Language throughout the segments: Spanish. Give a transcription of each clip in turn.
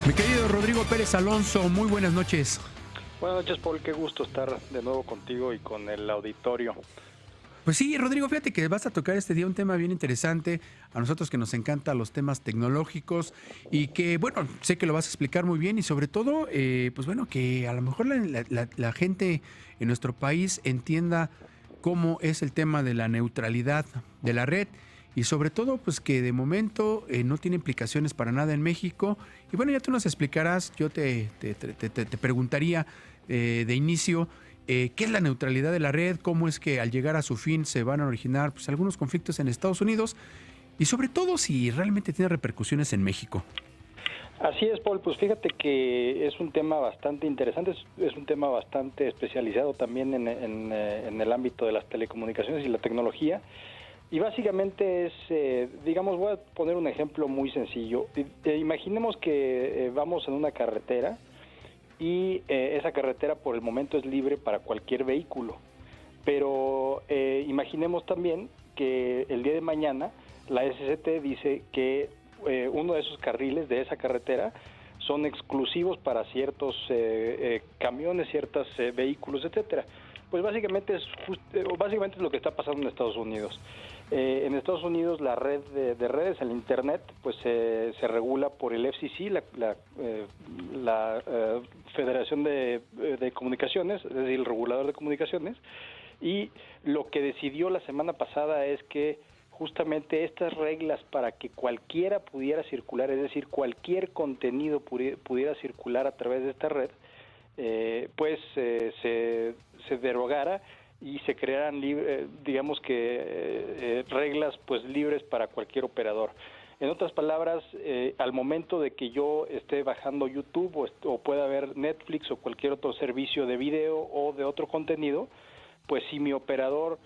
Mi querido Rodrigo Pérez Alonso, muy buenas noches. Buenas noches, Paul. Qué gusto estar de nuevo contigo y con el auditorio. Pues sí, Rodrigo, fíjate que vas a tocar este día un tema bien interesante. A nosotros que nos encantan los temas tecnológicos y que, bueno, sé que lo vas a explicar muy bien y sobre todo, pues bueno, que a lo mejor la gente en nuestro país entienda cómo es el tema de la neutralidad de la red y sobre todo, pues que de momento no tiene implicaciones para nada en México. Y bueno, ya tú nos explicarás, yo te preguntaría de inicio. ¿Qué es la neutralidad de la red? ¿Cómo es que al llegar a su fin se van a originar pues, algunos conflictos en Estados Unidos? Y sobre todo si realmente tiene repercusiones en México. Así es, Paul. Pues fíjate que es un tema bastante interesante, es un tema bastante especializado también en el ámbito de las telecomunicaciones y la tecnología. Y básicamente es, digamos, voy a poner un ejemplo muy sencillo. Imaginemos que vamos en una carretera y esa carretera por el momento es libre para cualquier vehículo. Pero imaginemos también que el día de mañana la SCT dice que uno de esos carriles de esa carretera son exclusivos para ciertos camiones, ciertos vehículos, etcétera. Pues básicamente es lo que está pasando en Estados Unidos. En Estados Unidos la red de redes, el Internet, pues se regula por el FCC, la Federación de Comunicaciones, es decir, el regulador de comunicaciones, y lo que decidió la semana pasada es que justamente estas reglas para que cualquiera pudiera circular, es decir, cualquier contenido pudiera circular a través de esta red, se derogara y se crearan digamos que reglas pues libres para cualquier operador. En otras palabras, al momento de que yo esté bajando YouTube o pueda ver Netflix o cualquier otro servicio de video o de otro contenido, pues si mi operador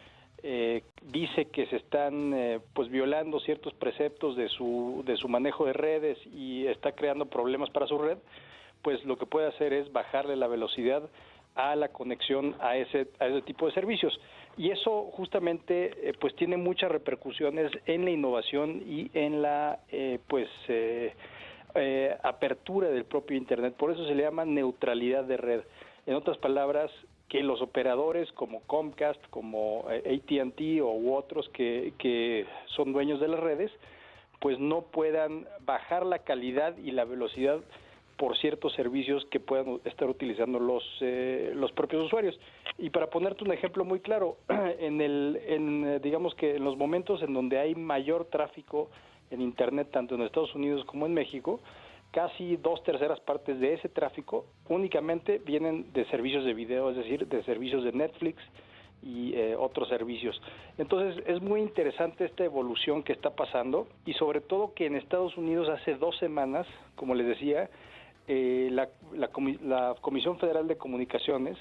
dice que se están pues violando ciertos preceptos de su manejo de redes y está creando problemas para su red, pues lo que puede hacer es bajarle la velocidad a la conexión a ese tipo de servicios. Y eso justamente pues tiene muchas repercusiones en la innovación y en la apertura del propio Internet. Por eso se le llama neutralidad de red. En otras palabras, que los operadores como Comcast, como AT&T u otros que son dueños de las redes, pues no puedan bajar la calidad y la velocidad por ciertos servicios que puedan estar utilizando los propios usuarios. Y para ponerte un ejemplo muy claro, digamos que en los momentos en donde hay mayor tráfico en Internet, tanto en Estados Unidos como en México, casi 2/3 partes de ese tráfico únicamente vienen de servicios de video, es decir, de servicios de Netflix y otros servicios. Entonces es muy interesante esta evolución que está pasando y sobre todo que en Estados Unidos hace 2 semanas, como les decía, la Comisión Federal de Comunicaciones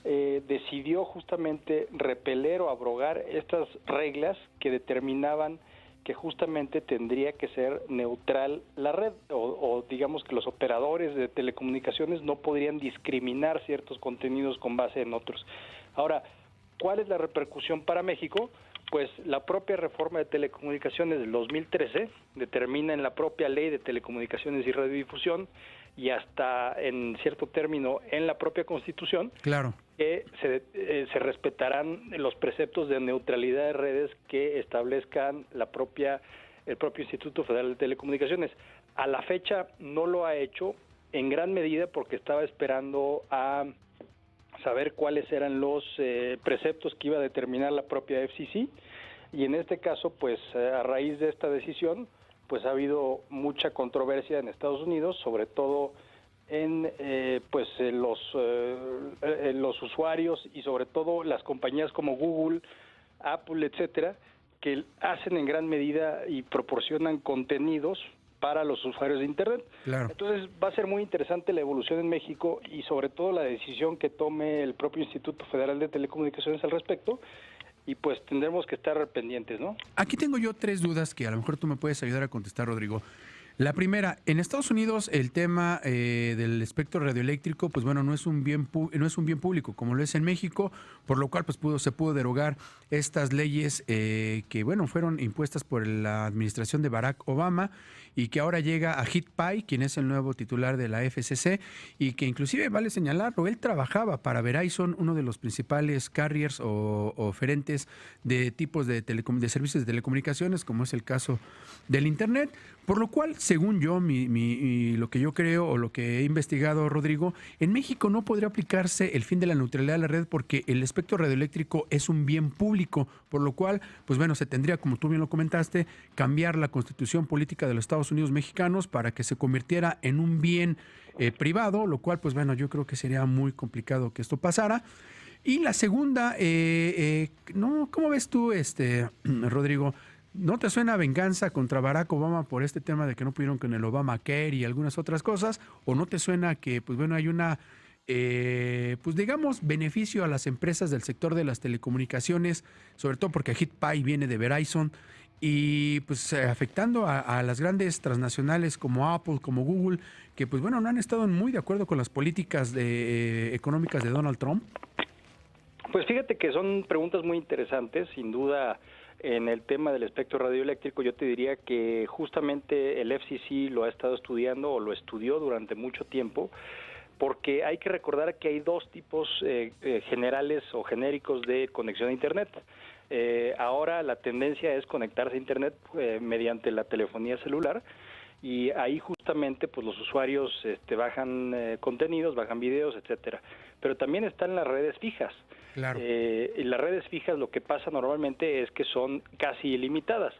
decidió justamente repeler o abrogar estas reglas que determinaban que justamente tendría que ser neutral la red o digamos que los operadores de telecomunicaciones no podrían discriminar ciertos contenidos con base en otros. Ahora, ¿cuál es la repercusión para México? Pues la propia reforma de telecomunicaciones del 2013 determina en la propia ley de telecomunicaciones y radiodifusión y hasta en cierto término en la propia Constitución, claro, que se respetarán los preceptos de neutralidad de redes que establezcan el propio Instituto Federal de Telecomunicaciones. A la fecha no lo ha hecho en gran medida porque estaba esperando a saber cuáles eran los preceptos que iba a determinar la propia FCC y en este caso pues a raíz de esta decisión pues ha habido mucha controversia en Estados Unidos, sobre todo en los usuarios y sobre todo las compañías como Google, Apple, etcétera, que hacen en gran medida y proporcionan contenidos para los usuarios de Internet. claro. Entonces va a ser muy interesante la evolución en México y sobre todo la decisión que tome el propio Instituto Federal de Telecomunicaciones al respecto y pues tendremos que estar pendientes, ¿no? Aquí tengo yo 3 dudas que a lo mejor tú me puedes ayudar a contestar, Rodrigo. La primera, en Estados Unidos el tema del espectro radioeléctrico, pues bueno, no es un bien público como lo es en México, por lo cual pues se pudo derogar estas leyes que bueno fueron impuestas por la administración de Barack Obama y que ahora llega a HitPay, quien es el nuevo titular de la FCC, y que inclusive vale señalarlo, él trabajaba para Verizon, uno de los principales carriers o oferentes de tipos de servicios de telecomunicaciones, como es el caso del Internet, por lo cual, según yo, lo que yo creo o lo que he investigado, Rodrigo, en México no podría aplicarse el fin de la neutralidad de la red porque el espectro radioeléctrico es un bien público, por lo cual, pues bueno, se tendría, como tú bien lo comentaste, cambiar la constitución política de los Estados Unidos mexicanos para que se convirtiera en un bien privado, lo cual, pues bueno, yo creo que sería muy complicado que esto pasara. Y la segunda, no, ¿cómo ves tú, Rodrigo? ¿No te suena venganza contra Barack Obama por este tema de que no pudieron con el Obamacare y algunas otras cosas? ¿O no te suena que, pues bueno, hay una, pues digamos, beneficio a las empresas del sector de las telecomunicaciones, sobre todo porque HitPay viene de Verizon, y pues afectando a las grandes transnacionales como Apple, como Google, que pues bueno, no han estado muy de acuerdo con las políticas económicas de Donald Trump? Pues fíjate que son preguntas muy interesantes, sin duda. En el tema del espectro radioeléctrico, yo te diría que justamente el FCC lo ha estado estudiando o lo estudió durante mucho tiempo, porque hay que recordar que hay dos tipos generales o genéricos de conexión a Internet. Ahora la tendencia es conectarse a Internet mediante la telefonía celular, y ahí justamente pues los usuarios bajan contenidos, bajan videos, etcétera. Pero también están las redes fijas. Claro. Y las redes fijas, lo que pasa normalmente es que son casi ilimitadas.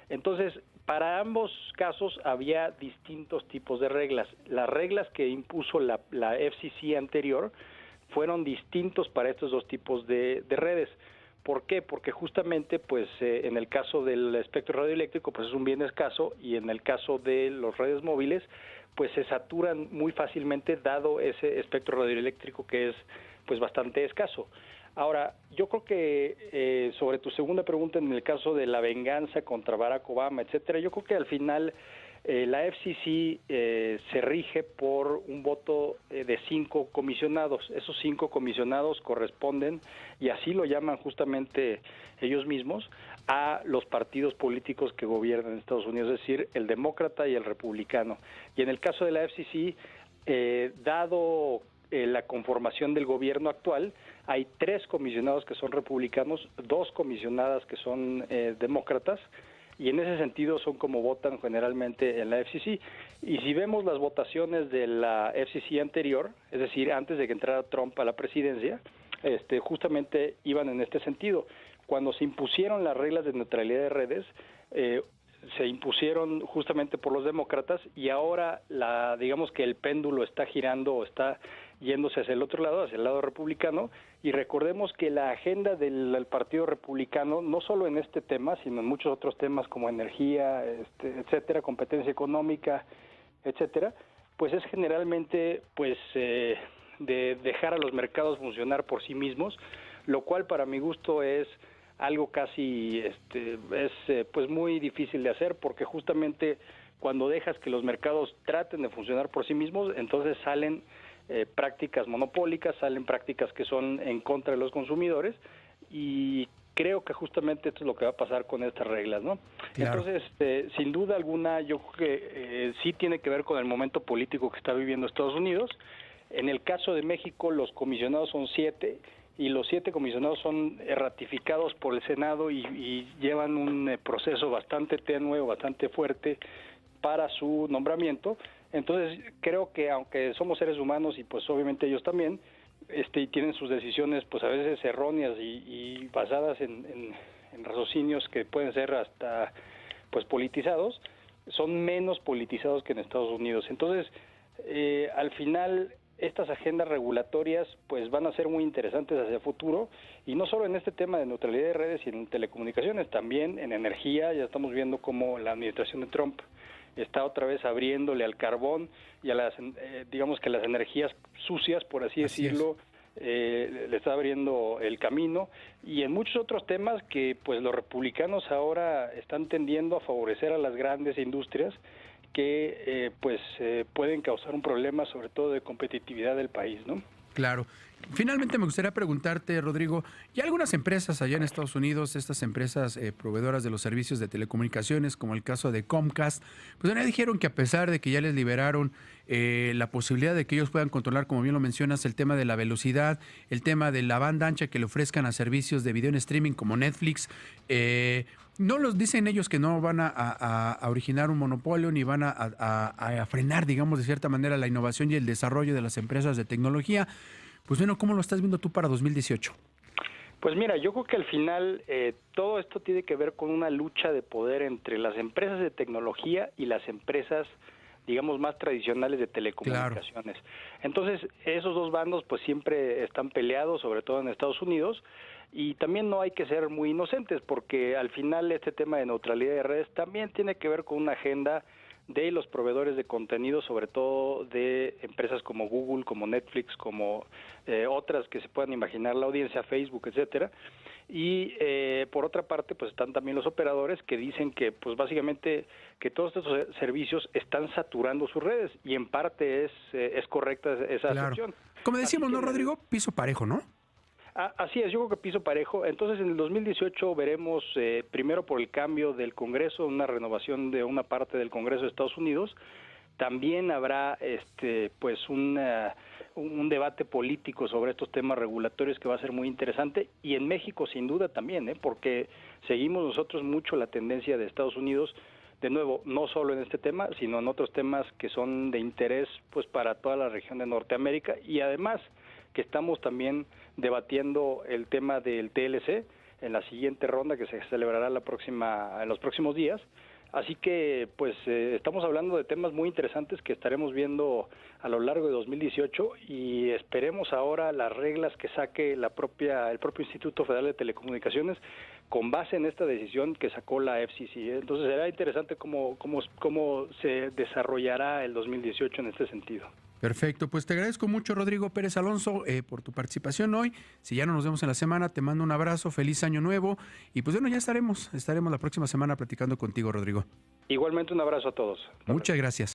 Entonces, para ambos casos había distintos tipos de reglas. Las reglas que impuso la FCC anterior fueron distintos para estos dos tipos de redes. ¿Por qué? Porque justamente, pues, en el caso del espectro radioeléctrico, pues es un bien escaso, y en el caso de las redes móviles, pues se saturan muy fácilmente dado ese espectro radioeléctrico que es, pues, bastante escaso. Ahora, yo creo que sobre tu segunda pregunta, en el caso de la venganza contra Barack Obama, etcétera, yo creo que al final la FCC se rige por un voto de 5 comisionados. Esos 5 comisionados corresponden, y así lo llaman justamente ellos mismos, a los partidos políticos que gobiernan en Estados Unidos, es decir, el demócrata y el republicano. Y en el caso de la FCC, dado la conformación del gobierno actual, hay 3 comisionados que son republicanos, 2 comisionadas que son demócratas, y en ese sentido son como votan generalmente en la FCC. Y si vemos las votaciones de la FCC anterior, es decir, antes de que entrara Trump a la presidencia, justamente iban en este sentido. Cuando se impusieron las reglas de neutralidad de redes, se impusieron justamente por los demócratas, y ahora digamos que el péndulo está girando o está yéndose hacia el otro lado, hacia el lado republicano, y recordemos que la agenda del Partido Republicano, no solo en este tema, sino en muchos otros temas como energía, etcétera, competencia económica, etcétera, pues es generalmente pues de dejar a los mercados funcionar por sí mismos, lo cual para mi gusto es algo casi pues muy difícil de hacer, porque justamente cuando dejas que los mercados traten de funcionar por sí mismos, entonces salen prácticas monopólicas, salen prácticas que son en contra de los consumidores, y creo que justamente esto es lo que va a pasar con estas reglas, ¿no? Claro. Entonces, sin duda alguna, yo creo que sí tiene que ver con el momento político que está viviendo Estados Unidos. En el caso de México, los comisionados son 7, y los 7 comisionados son ratificados por el Senado y llevan un proceso bastante tenue, bastante fuerte para su nombramiento. Entonces, creo que aunque somos seres humanos, y pues obviamente ellos también, tienen sus decisiones pues a veces erróneas y basadas en raciocinios que pueden ser hasta pues politizados, son menos politizados que en Estados Unidos. Entonces, al final, estas agendas regulatorias pues van a ser muy interesantes hacia el futuro, y no solo en este tema de neutralidad de redes y en telecomunicaciones, también en energía. Ya estamos viendo cómo la administración de Trump está otra vez abriéndole al carbón y a las, digamos que las energías sucias, por así decirlo, le está abriendo el camino, y en muchos otros temas que pues los republicanos ahora están tendiendo a favorecer a las grandes industrias que pueden causar un problema, sobre todo de competitividad del país, ¿no? Claro. Finalmente me gustaría preguntarte, Rodrigo, ya algunas empresas allá en Estados Unidos, estas empresas proveedoras de los servicios de telecomunicaciones, como el caso de Comcast, pues ya dijeron que a pesar de que ya les liberaron la posibilidad de que ellos puedan controlar, como bien lo mencionas, el tema de la velocidad, el tema de la banda ancha que le ofrezcan a servicios de video en streaming como Netflix, no los dicen ellos que no van a originar un monopolio ni van a frenar, digamos, de cierta manera la innovación y el desarrollo de las empresas de tecnología. Pues bueno, ¿cómo lo estás viendo tú para 2018? Pues mira, yo creo que al final todo esto tiene que ver con una lucha de poder entre las empresas de tecnología y las empresas, digamos, más tradicionales de telecomunicaciones. Claro. Entonces, esos dos bandos pues siempre están peleados, sobre todo en Estados Unidos, y también no hay que ser muy inocentes, porque al final este tema de neutralidad de redes también tiene que ver con una agenda de los proveedores de contenido, sobre todo de empresas como Google, como Netflix, como otras que se puedan imaginar la audiencia, Facebook, etcétera. Y por otra parte, pues están también los operadores que dicen que, pues básicamente, que todos estos servicios están saturando sus redes, y en parte es correcta esa asunción. Como decíamos, ¿no, Rodrigo? Piso parejo, ¿no? Así es, yo creo que piso parejo. Entonces, en el 2018 veremos, primero por el cambio del Congreso, una renovación de una parte del Congreso de Estados Unidos. También habrá pues un debate político sobre estos temas regulatorios que va a ser muy interesante, y en México sin duda también, porque seguimos nosotros mucho la tendencia de Estados Unidos, de nuevo, no solo en este tema, sino en otros temas que son de interés pues para toda la región de Norteamérica, y además que estamos también debatiendo el tema del TLC en la siguiente ronda que se celebrará en los próximos días. Así que pues estamos hablando de temas muy interesantes que estaremos viendo a lo largo de 2018, y esperemos ahora las reglas que saque el propio Instituto Federal de Telecomunicaciones con base en esta decisión que sacó la FCC. Entonces será interesante cómo se desarrollará el 2018 en este sentido. Perfecto, pues te agradezco mucho, Rodrigo Pérez Alonso, por tu participación hoy. Si ya no nos vemos en la semana, te mando un abrazo, feliz año nuevo, y pues bueno, ya estaremos la próxima semana platicando contigo, Rodrigo. Igualmente un abrazo a todos. Muchas gracias.